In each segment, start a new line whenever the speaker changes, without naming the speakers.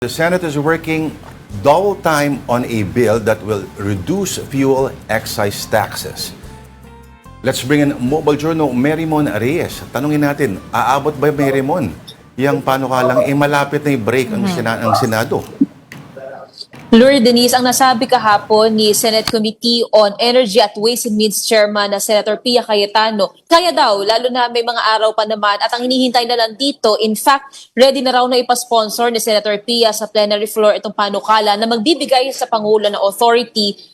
The Senate is working double time on a bill that will reduce fuel excise taxes. Let's bring in Mobile Journal, Merrimon Reyes. Tanungin natin, aabot ba Merrimon? Yang panukalang malapit na i-break ang Senado.
Lord Denise, ang nasabi kahapon ni Senate Committee on Energy at Ways and Means Chairman na Senator Pia Cayetano, kaya daw, lalo na may mga araw pa naman at ang hinihintay na lang dito, in fact, ready na raw na ipasponsor ni Senator Pia sa plenary floor itong panukala na magbibigay sa Pangulo ng authority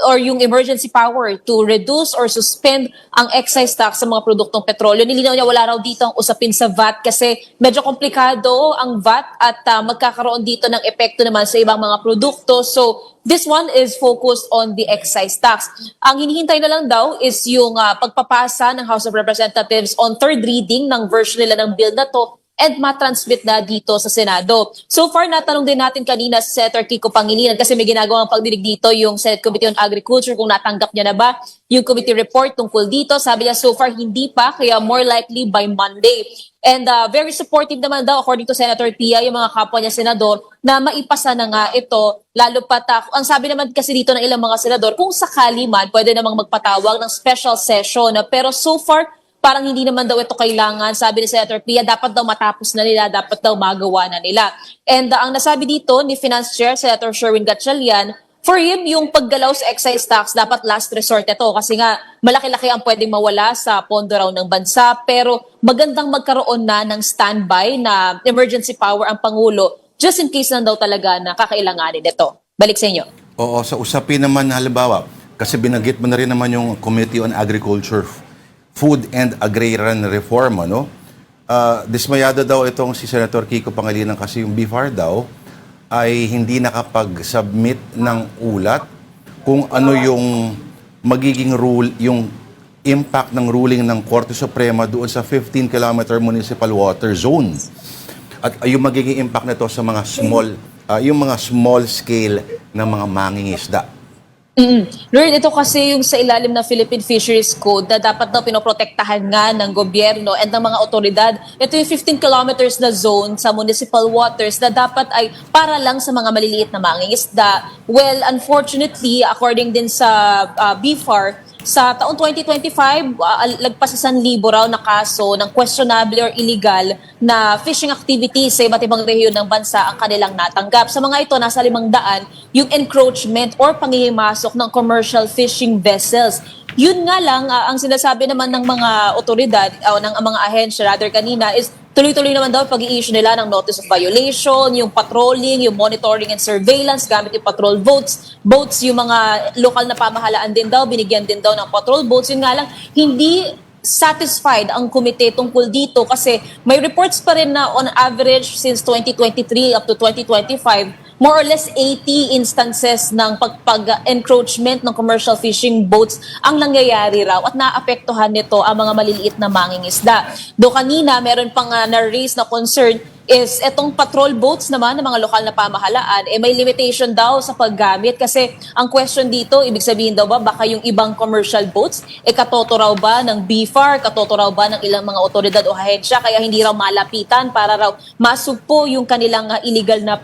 or yung emergency power to reduce or suspend ang excise tax sa mga produktong petrolyo. Nilinaw niya wala raw dito ang usapin sa VAT kasi medyo komplikado ang VAT at magkakaroon dito ng epekto naman sa ibang mga produkto. So this one is focused on the excise tax. Ang hinihintay na lang daw is yung pagpapasa ng House of Representatives on third reading ng version nila ng bill na to and matransmit na dito sa Senado. So far, natanong din natin kanina si Senator Kiko Pangilinan kasi may ginagawang pagdinig dito yung Senate Committee on Agriculture kung natanggap niya na ba yung committee report tungkol dito. Sabi niya so far hindi pa, kaya more likely by Monday. And very supportive naman daw according to Senator Pia yung mga kapwa niya senador na maipasa na nga ito. Lalo pa ang sabi naman kasi dito ng ilang mga senador, kung sakali man pwede namang magpatawag ng special session. Pero so far, parang hindi naman daw ito kailangan. Sabi ni Senator Pia, dapat daw matapos na nila, dapat daw magawa na nila. And ang nasabi dito ni Finance Chair, Senator Sherwin Gatchalian, for him, yung paggalaw sa excise tax, dapat last resort ito. Kasi nga, malaki-laki ang pwedeng mawala sa pondo raw ng bansa. Pero magandang magkaroon na ng standby na emergency power ang Pangulo, just in case lang daw talaga na kakailanganin ito. Balik sa inyo.
Oo, sa usapin naman halimbawa, kasi binanggit mo na rin naman yung Committee on Agriculture, Food and Agrarian Reform, ano? Dismayado daw itong si Senator Kiko Pangilinan kasi yung BIFAR daw ay hindi nakapag-submit ng ulat kung ano yung magiging rule, yung impact ng ruling ng Korte Suprema doon sa 15-kilometer municipal water zone. At yung magiging impact nito sa mga small scale na mga mangingisda.
Lord, ito kasi yung sa ilalim ng Philippine Fisheries Code na dapat daw pinoprotektahan nga ng gobyerno and ng mga otoridad. Ito yung 15 kilometers na zone sa municipal waters na dapat ay para lang sa mga maliliit na mangingisda. Well, unfortunately, according din sa BIFAR, sa taong 2025, lagpas sa 1,000 raw na kaso ng questionable or illegal na fishing activities sa iba't ibang rehiyon ng bansa ang kanilang natanggap. Sa mga ito, nasa 500 yung encroachment or pangihimasok ng commercial fishing vessels. Yun nga lang, ang sinasabi naman ng mga otoridad o ng mga ahensya rather kanina is tuloy-tuloy naman daw pag-i-issue nila ng notice of violation, yung patrolling, yung monitoring and surveillance gamit yung patrol boats, yung mga lokal na pamahalaan din daw, binigyan din daw ng patrol boats. Yun nga lang, hindi satisfied ang komite tungkol dito kasi may reports pa rin na on average since 2023 up to 2025, more or less 80 instances ng pag-encroachment ng commercial fishing boats ang nangyayari raw at naapektuhan nito ang mga maliliit na mangingisda. Do kanina, meron pang na-raise na concern is etong patrol boats naman ng mga lokal na pamahalaan, may limitation daw sa paggamit kasi ang question dito, ibig sabihin daw ba baka yung ibang commercial boats, katoto raw ba ng BIFAR, katoto raw ba ng ilang mga otoridad o ahensya, kaya hindi raw malapitan para raw masugpo yung kanilang illegal na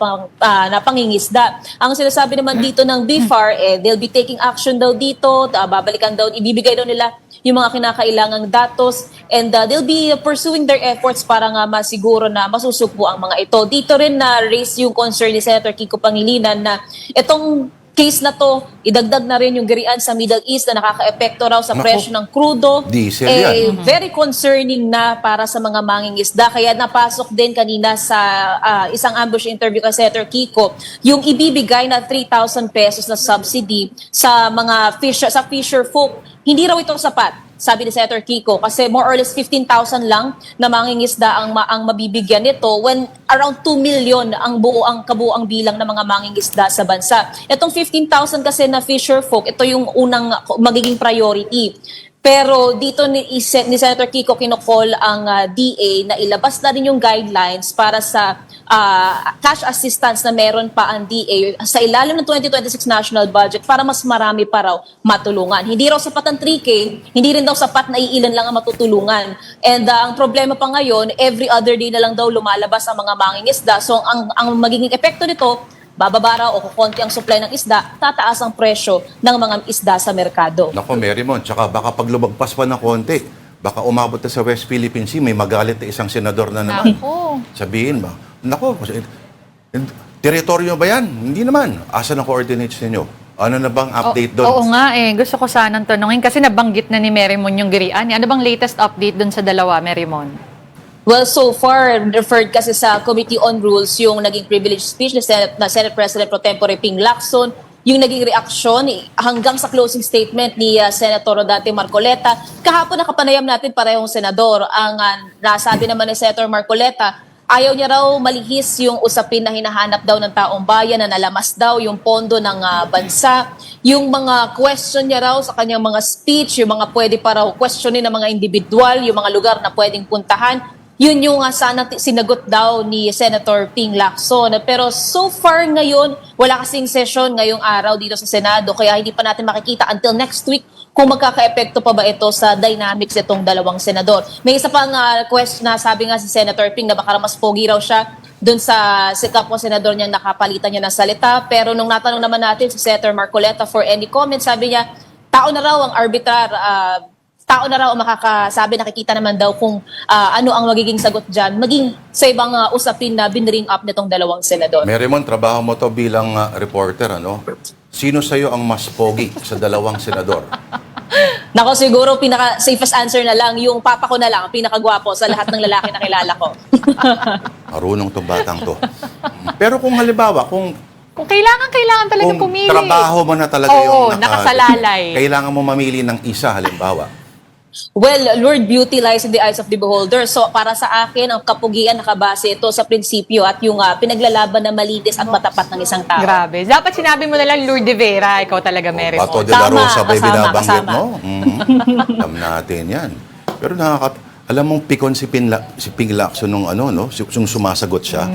pangingisda. Ang sinasabi naman dito ng BIFAR, they'll be taking action daw dito, babalikan daw, ibibigay daw nila yung mga kinakailangang datos and they'll be pursuing their efforts para nga masiguro na masusugpo ang mga ito. Dito rin na raise yung concern ni Senator Kiko Pangilinan na itong case na to, idagdag na rin yung girian sa Middle East na nakaka-epekto raw sa presyo ng krudo.
Diesel yan.
Very concerning na para sa mga mangingisda. Kaya napasok din kanina sa isang ambush interview kay Senator Kiko, yung ibibigay na 3,000 pesos na subsidy sa mga fisher folk. Hindi raw ito sapat, sabi ni Senator Kiko, kasi more or less 15,000 lang na mangingisda ang mabibigyan nito when around 2 million ang kabuuang bilang ng mga mangingisda sa bansa. Itong 15,000 kasi na fisher folk, ito yung unang magiging priority. Pero dito ni Senator Kiko kinokol ang DA na ilabas na rin yung guidelines para sa cash assistance na meron pa ang DA sa ilalim ng 2026 national budget para mas marami pa raw matulungan. Hindi raw sapat ang 3K, hindi rin daw sapat na iilan lang ang matutulungan. And ang problema pa ngayon, every other day na lang daw lumalabas ang mga mangingisda. So ang magiging epekto nito, bababa raw o kukonti ang supply ng isda, tataas ang presyo ng mga isda sa merkado.
Nako, Marymon, tsaka baka pag lumagpas pa na konti, baka umabot na sa West Philippine Sea, may magalit na isang senador na naman.
Ako.
Sabihin ba, nako, teritoryo ba yan? Hindi naman. Asa ng coordinates ninyo? Ano na bang update doon?
Oo nga Gusto ko sanang tanungin kasi nabanggit na ni Marymon yung Girian. Ano bang latest update dun sa dalawa, Marymon?
Well, so far, referred kasi sa Committee on Rules yung naging privilege speech ni Senate President Pro Tempore Ping Lacson, yung naging reaksyon hanggang sa closing statement ni Senator Rodante Marcoleta. Kahapon nakapanayam natin parehong senador. Ang nasabi naman ni Senator Marcoleta, ayaw niya raw malihis yung usapin na hinahanap daw ng taong bayan na nalamas daw yung pondo ng bansa. Yung mga question niya raw sa kanyang mga speech, yung mga pwede pa raw questionin ng mga individual, yung mga lugar na pwedeng puntahan, yun yung sana sinagot daw ni Senator Ping Lacson. Pero so far ngayon, wala kasing session ngayong araw dito sa Senado, kaya hindi pa natin makikita until next week kung magkaka-epekto pa ba ito sa dynamics itong dalawang senador. May isa pang question na sabi nga si Senator Ping na baka mas pogi raw siya dun sa kapwa senador niya, nakapalitan niya ng salita. Pero nung natanong naman natin si Senator Marcoleta for any comment, sabi niya, tao na raw ang arbitrar, tao na raw ang makakasabi, nakikita naman daw kung ano ang magiging sagot dyan, maging sa ibang usapin na binring up nitong dalawang senador.
Marymon, trabaho mo to bilang reporter, ano? Sino sa'yo ang mas pogi sa dalawang senador?
Nako, siguro pinaka-safest answer na lang, yung papa ko na lang, ang pinakagwapo sa lahat ng lalaki na kilala ko.
Marunong tong batang to. Pero kung halimbawa, kung
Kung kailangan talaga pumili.
trabaho mo na talaga
Oo,
yung
nakasalalay.
kailangan mo mamili ng isa, halimbawa.
Well, Lord, beauty lies in the eyes of the beholder. So para sa akin, ang kapugian nakabase ito sa prinsipyo at yung pinaglalaban na malinis at matapat ng isang tao.
Grabe. Dapat sinabi mo na lang Lourdes de Vera, ikaw talaga Marymon.
Pato de la
Tama,
Rosa ba yung
kasama,
binabanggit
kasama.
mo? Alam natin yan. Pero alam mong pikon si Ping Lacson nung yung sumasagot siya.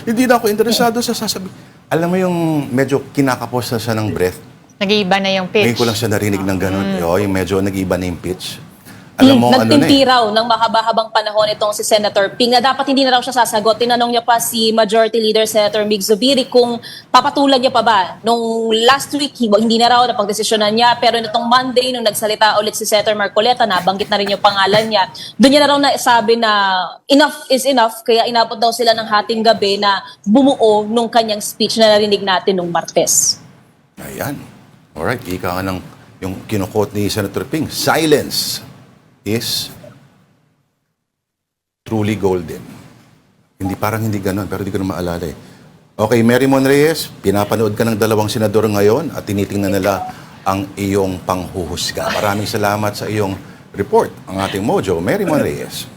Hindi na ako interesado sa sasabihin. Alam mo yung medyo kinakapos na siya ng breath.
Nag-iiba na yung pitch.
Ngayon ko lang siya narinig ng gano'n. Yung medyo nag-iba na yung pitch. Alam mo,
Nagtimpi raw ng mahaba-habang panahon itong si Senator Ping na dapat hindi na raw siya sasagot. Tinanong niya pa si Majority Leader Senator Mig Zubiri kung papatulan niya pa ba. Nung last week, hindi na raw napagdesisyonan niya. Pero nitong Monday, nung nagsalita ulit si Senator Marcoleta, nabanggit na rin yung pangalan niya. Doon niya na raw nasabi na enough is enough. Kaya inabot daw sila ng hating gabi na bumuo nung kanyang speech na narinig natin nung Martes.
Ayan. Alright, ika nga ng yung kinukot ni Senator Ping. Silence is truly golden. Parang hindi ganun, pero hindi ko na maalala eh. Okay, Marymon Reyes, pinapanood ka ng dalawang senador ngayon at tinitingnan nila ang iyong panghuhusga. Maraming salamat sa iyong report, ang ating Mojo, Marymon Reyes.